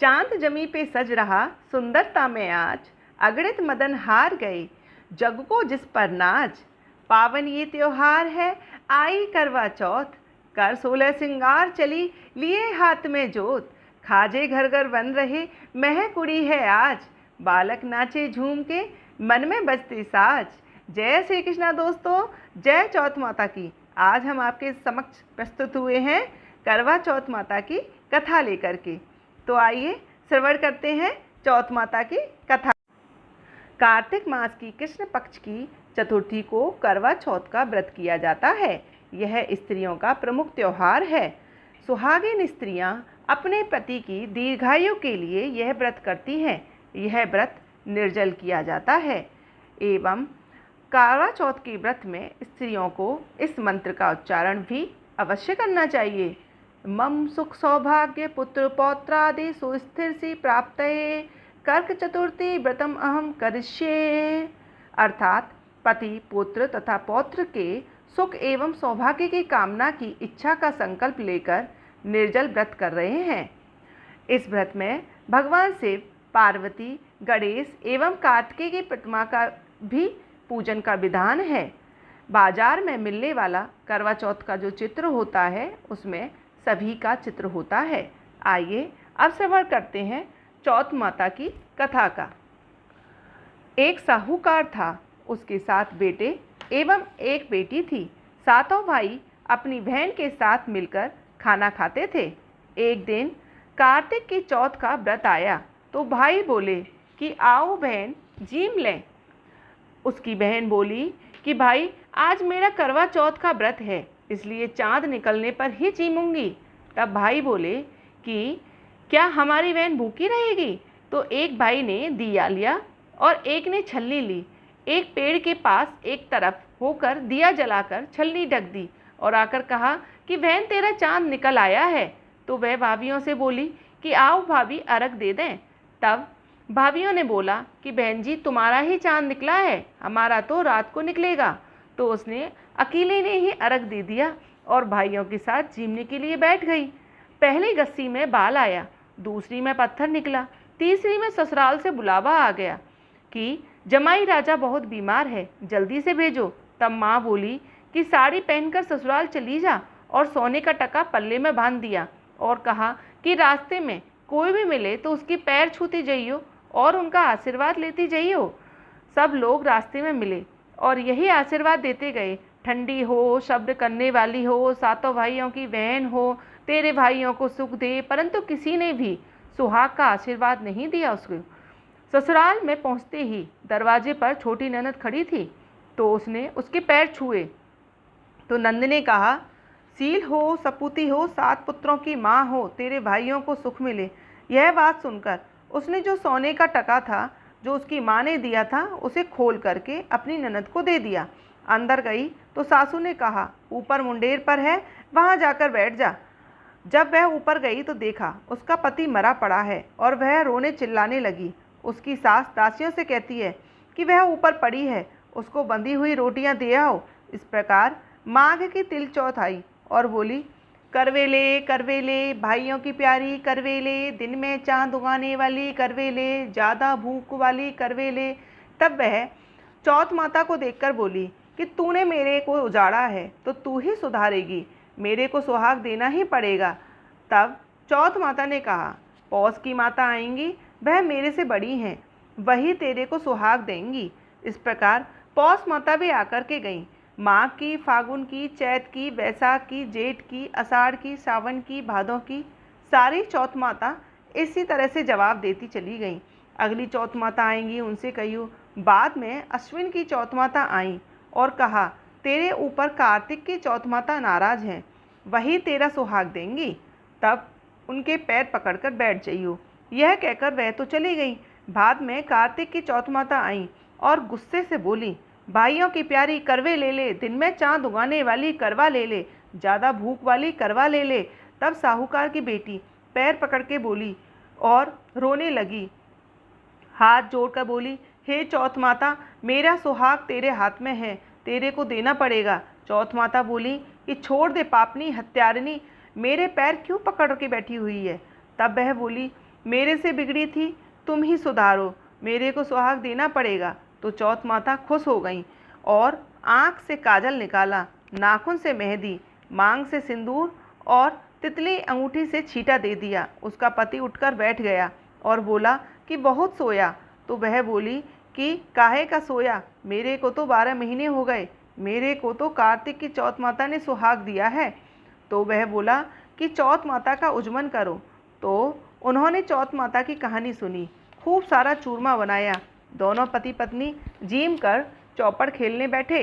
चांद जमी पे सज रहा सुंदरता में आज, अगणित मदन हार गए जग को जिस पर नाज। पावन ये त्योहार है आई करवा चौथ, कर 16 सिंगार चली लिए हाथ में जोत। खाजे घर घर बन रहे मह कुड़ी है आज, बालक नाचे झूम के मन में बजते साज। जय श्री कृष्णा दोस्तों, जय चौथ माता की। आज हम आपके समक्ष प्रस्तुत हुए हैं करवा चौथ माता की कथा लेकर के। तो आइए श्रवण करते हैं चौथ माता की कथा। कार्तिक मास की कृष्ण पक्ष की चतुर्थी को करवा चौथ का व्रत किया जाता है। यह स्त्रियों का प्रमुख त्यौहार है। सुहागिन स्त्रियां अपने पति की दीर्घायु के लिए यह व्रत करती हैं। यह व्रत निर्जल किया जाता है एवं करवा चौथ के व्रत में स्त्रियों को इस मंत्र का उच्चारण भी अवश्य करना चाहिए। मम सुख सौभाग्य पुत्र पौत्रादि सुस्थिर सी प्राप्त कर्क चतुर्थी व्रतम अहम करिष्ये। अर्थात पति पुत्र तथा पौत्र के सुख एवं सौभाग्य की कामना की इच्छा का संकल्प लेकर निर्जल व्रत कर रहे हैं। इस व्रत में भगवान शिव, पार्वती, गणेश एवं कार्तिकेय की प्रतिमा का भी पूजन का विधान है। बाजार में मिलने वाला करवा चौथ का जो चित्र होता है उसमें सभी का चित्र होता है। आइए अब श्रवण करते हैं चौथ माता की कथा का। एक साहूकार था, उसके 7 बेटे एवं एक बेटी थी। सातों भाई अपनी बहन के साथ मिलकर खाना खाते थे। एक दिन कार्तिक की चौथ का व्रत आया तो भाई बोले कि आओ बहन जीम लें। उसकी बहन बोली कि भाई आज मेरा करवा चौथ का व्रत है, इसलिए चांद निकलने पर ही जीमूंगी। तब भाई बोले कि क्या हमारी बहन भूखी रहेगी? तो एक भाई ने दिया लिया और एक ने छलनी ली। एक पेड़ के पास एक तरफ होकर दिया जलाकर छलनी ढक दी और आकर कहा कि बहन तेरा चांद निकल आया है। तो वह भाभियों से बोली कि आओ भाभी अर्घ दे दें। तब भाभियों ने बोला कि बहन जी तुम्हारा ही चांद निकला है, हमारा तो रात को निकलेगा। तो उसने अकेले ने ही अर्घ दे दिया और भाइयों के साथ जीमने के लिए बैठ गई। पहली गस्सी में बाल आया, दूसरी में पत्थर निकला, तीसरी में ससुराल से बुलावा आ गया कि जमाई राजा बहुत बीमार है, जल्दी से भेजो। तब माँ बोली कि साड़ी पहनकर ससुराल चली जा और सोने का टका पल्ले में बांध दिया और कहा कि रास्ते में कोई भी मिले तो उसकी पैर छूती जाइयो और उनका आशीर्वाद लेती जाइयो। सब लोग रास्ते में मिले और यही आशीर्वाद देते गए, ठंडी हो, शब्द करने वाली हो, सातों भाइयों की बहन हो, तेरे भाइयों को सुख दे। परंतु किसी ने भी सुहाग का आशीर्वाद नहीं दिया उसको। ससुराल में पहुंचते ही दरवाजे पर छोटी ननद खड़ी थी तो उसने उसके पैर छुए तो नंद ने कहा, सील हो, सपूती हो, 7 पुत्रों की माँ हो, तेरे भाइयों को सुख मिले। यह बात सुनकर उसने जो सोने का टका था जो उसकी माँ ने दिया था उसे खोल करके अपनी ननद को दे दिया। अंदर गई तो सासू ने कहा, ऊपर मुंडेर पर है, वहाँ जाकर बैठ जा। जब वह ऊपर गई तो देखा उसका पति मरा पड़ा है और वह रोने चिल्लाने लगी। उसकी सास दासियों से कहती है कि वह ऊपर पड़ी है, उसको बंधी हुई रोटियां दे आओ। इस प्रकार माघ की तिल चौथ आई और बोली, करवेले करवेले भाइयों की प्यारी करवेले, दिन में चांद उगाने वाली करवेले, ज़्यादा भूख वाली करवेले। तब वह चौथ माता को देखकर बोली कि तूने मेरे को उजाड़ा है तो तू ही सुधारेगी, मेरे को सुहाग देना ही पड़ेगा। तब चौथ माता ने कहा, पौष की माता आएंगी, वह मेरे से बड़ी हैं, वही तेरे को सुहाग देंगी। इस प्रकार पौष माता भी आकर के गईं। माघ की, फागुन की, चैत की, वैशाख की, जेठ की, आषाढ़ की, सावन की, भादों की, सारी चौथ माता इसी तरह से जवाब देती चली गईं। अगली चौथ माता आएंगी, उनसे कहियो। बाद में अश्विन की चौथ माता आईं और कहा, तेरे ऊपर कार्तिक की चौथ माता नाराज हैं, वही तेरा सुहाग देंगी, तब उनके पैर पकड़कर बैठ जाइयो। यह कहकर वह तो चली गई। बाद में कार्तिक की चौथ माता आईं और गुस्से से बोली, भाइयों की प्यारी करवे ले ले, दिन में चांद उगाने वाली करवा ले ले, ज़्यादा भूख वाली करवा ले ले। तब साहूकार की बेटी पैर पकड़ के बोली और रोने लगी, हाथ जोड़कर बोली, हे चौथ माता, मेरा सुहाग तेरे हाथ में है, तेरे को देना पड़ेगा। चौथ माता बोली कि छोड़ दे पापनी हत्यारिणी, मेरे पैर क्यों पकड़ के बैठी हुई है। तब वह बोली मेरे से बिगड़ी थी, तुम ही सुधारो, मेरे को सुहाग देना पड़ेगा। तो चौथ माता खुश हो गईं और आँख से काजल निकाला, नाखून से मेहंदी, मांग से सिंदूर और तितली अंगूठी से छींटा दे दिया। उसका पति उठकर बैठ गया और बोला कि बहुत सोया। तो वह बोली कि काहे का सोया, मेरे को तो 12 महीने हो गए, मेरे को तो कार्तिक की चौथ माता ने सुहाग दिया है। तो वह बोला कि चौथ माता का उज्जमन करो। तो उन्होंने चौथ माता की कहानी सुनी, खूब सारा चूरमा बनाया। दोनों पति पत्नी जीम कर चौपड़ खेलने बैठे।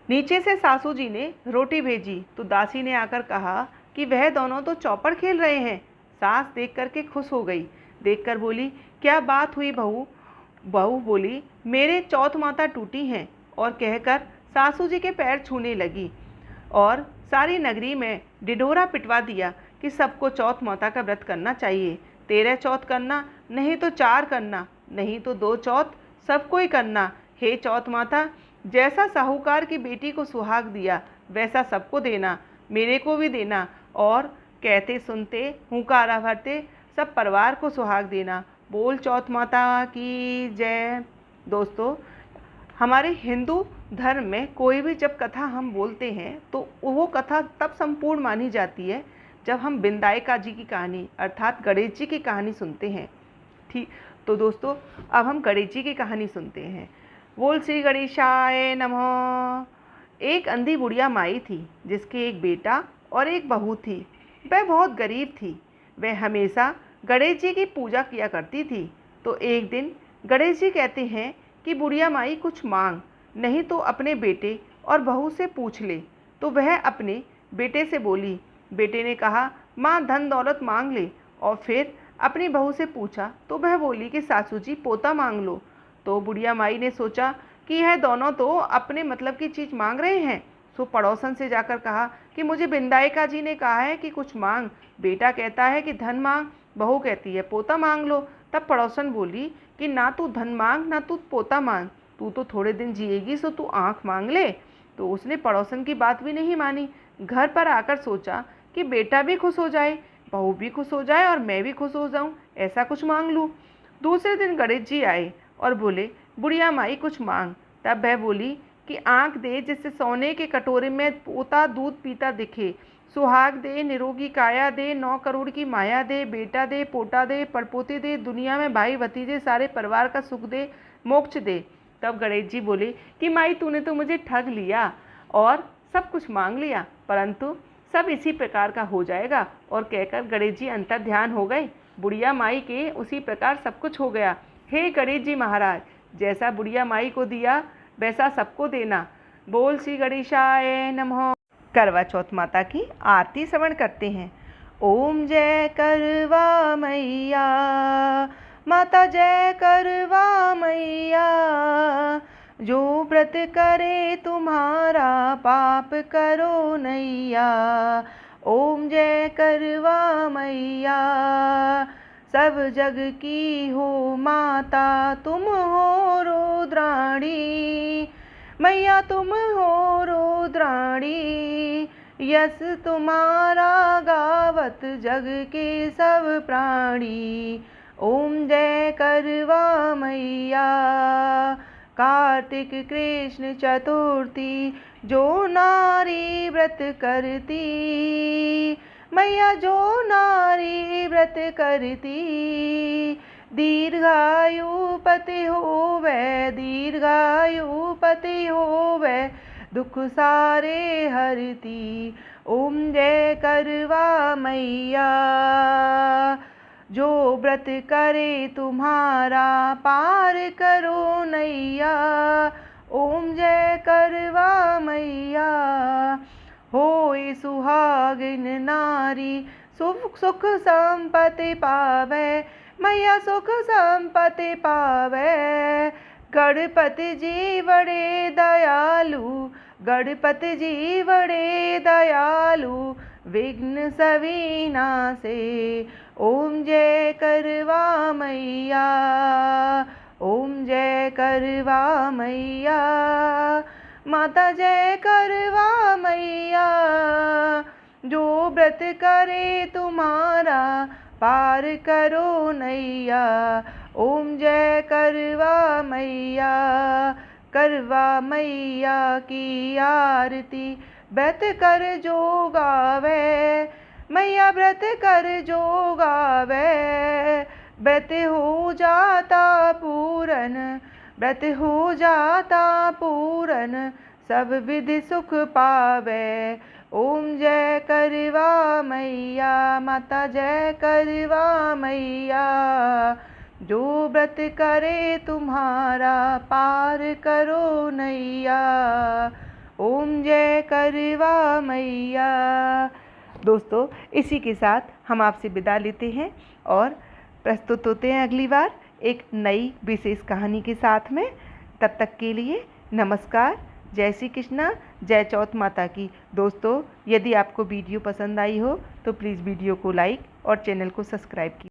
नीचे से सासू जी ने रोटी भेजी तो दासी ने आकर कहा कि वह दोनों तो चौपड़ खेल रहे हैं। सास देख कर के खुश हो गई, देखकर बोली क्या बात हुई बहू। बहू बोली मेरे चौथ माता टूटी हैं, और कहकर सासू जी के पैर छूने लगी और सारी नगरी में ढिढोरा पिटवा दिया कि सबको चौथ माता का व्रत करना चाहिए। 13 चौथ करना, नहीं तो 4 करना, नहीं तो 2 चौथ, सबको ही करना। हे चौथ माता, जैसा साहूकार की बेटी को सुहाग दिया वैसा सबको देना, मेरे को भी देना, और कहते सुनते हुंकारा भरते सब परिवार को सुहाग देना। बोल चौथ माता की जय। दोस्तों, हमारे हिंदू धर्म में कोई भी जब कथा हम बोलते हैं तो वो कथा तब संपूर्ण मानी जाती है जब हम विनायका जी की कहानी अर्थात गणेश जी की कहानी सुनते हैं। ठीक, तो दोस्तों अब हम गणेश जी की कहानी सुनते हैं। बोल श्री गणेशाय नमः। एक अंधी बुढ़िया माई थी जिसके एक बेटा और एक बहू थी। वह बहुत गरीब थी। वह हमेशा गणेश जी की पूजा किया करती थी। तो एक दिन गणेश जी कहते हैं कि बुढ़िया माई कुछ मांग, नहीं तो अपने बेटे और बहू से पूछ ले। तो वह अपने बेटे से बोली। बेटे ने कहा माँ धन दौलत मांग ले, और फिर अपनी बहू से पूछा तो वह बोली कि सासू जी पोता मांग लो। तो बुढ़िया माई ने सोचा कि यह दोनों तो अपने मतलब की चीज़ मांग रहे हैं, सो पड़ोसन से जाकर कहा कि मुझे विनायका जी ने कहा है कि कुछ मांग। बेटा कहता है कि धन मांग, बहू कहती है पोता मांग लो। तब पड़ोसन बोली कि ना तू धन मांग ना तू पोता मांग, तू तो थोड़े दिन जिएगी, सो तू आँख मांग ले। तो उसने पड़ोसन की बात भी नहीं मानी। घर पर आकर सोचा कि बेटा भी खुश हो जाए, बहू भी खुश हो जाए और मैं भी खुश हो जाऊं, ऐसा कुछ मांग लूँ। दूसरे दिन गणेश जी आए और बोले बुढ़िया माई कुछ मांग। तब वह बोली कि आँख दे जिससे सोने के कटोरे में पोता दूध पीता दिखे, सुहाग दे, निरोगी काया दे, 9 करोड़ की माया दे, बेटा दे, पोता दे, पड़पोती दे, दुनिया में भाई भतीजे सारे परिवार का सुख दे, मोक्ष दे। तब गणेश जी बोले कि माई तूने तो मुझे ठग लिया और सब कुछ मांग लिया, परंतु सब इसी प्रकार का हो जाएगा। और कहकर गणेश जी अंतर ध्यान हो गए। बुढ़िया माई के उसी प्रकार सब कुछ हो गया। हे गणेश जी महाराज, जैसा बुढ़िया माई को दिया वैसा सबको देना। बोल श्री गणेशाय नमः। करवा चौथ माता की आरती श्रवण करते हैं। ओम जय करवा मैया, माता जय करवा मैया, जो व्रत करे तुम्हारा पाप करो नैया। ओम जय करवा मैया, सब जग की हो माता, तुम हो रुद्राणी, मैया तुम हो रुद्राणी, यस तुम्हारा गावत जग के सब प्राणी। ओम जय करवा मैया, कार्तिक कृष्ण चतुर्थी जो नारी व्रत करती, मैया जो नारी व्रत करती, दीर्घायु पति होवे, दीर्घायु पति होवे, दुख सारे हरती। ओम जय करवा मैया, जो व्रत करे तुम्हारा पार करो नैया। ओम जय करवा मैया, होए सुहागिन नारी सुख संपत्ति पावे, मैया सुख संपत्ति पावे। गणपति जी बड़े दयालु, गणपति जी बड़े दयालु, विघ्न सभी नासे। ओम जय करवा मैया, ओम जय करवा मैया, माता जय करवा मैया, जो व्रत करे तुम्हारा पार करो नैया। ओम जय करवा मैया की आरती। व्रत कर जो गावे मैया, व्रत कर जो गावे, व्रत हो जाता पूरन, व्रत हो जाता पूरन, सब विधि सुख पावे। ओम जय करवा मैया, माता जय करवा मैया। जो व्रत करे तुम्हारा पार करो नैया। ओम जय करवा मैया। दोस्तों, इसी के साथ हम आपसे विदा लेते हैं और प्रस्तुत होते हैं अगली बार एक नई विशेष कहानी के साथ में। तब तक के लिए नमस्कार, जय श्री कृष्णा, जय चौथ माता की। दोस्तों, यदि आपको वीडियो पसंद आई हो तो प्लीज़ वीडियो को लाइक और चैनल को सब्सक्राइब कीजिए।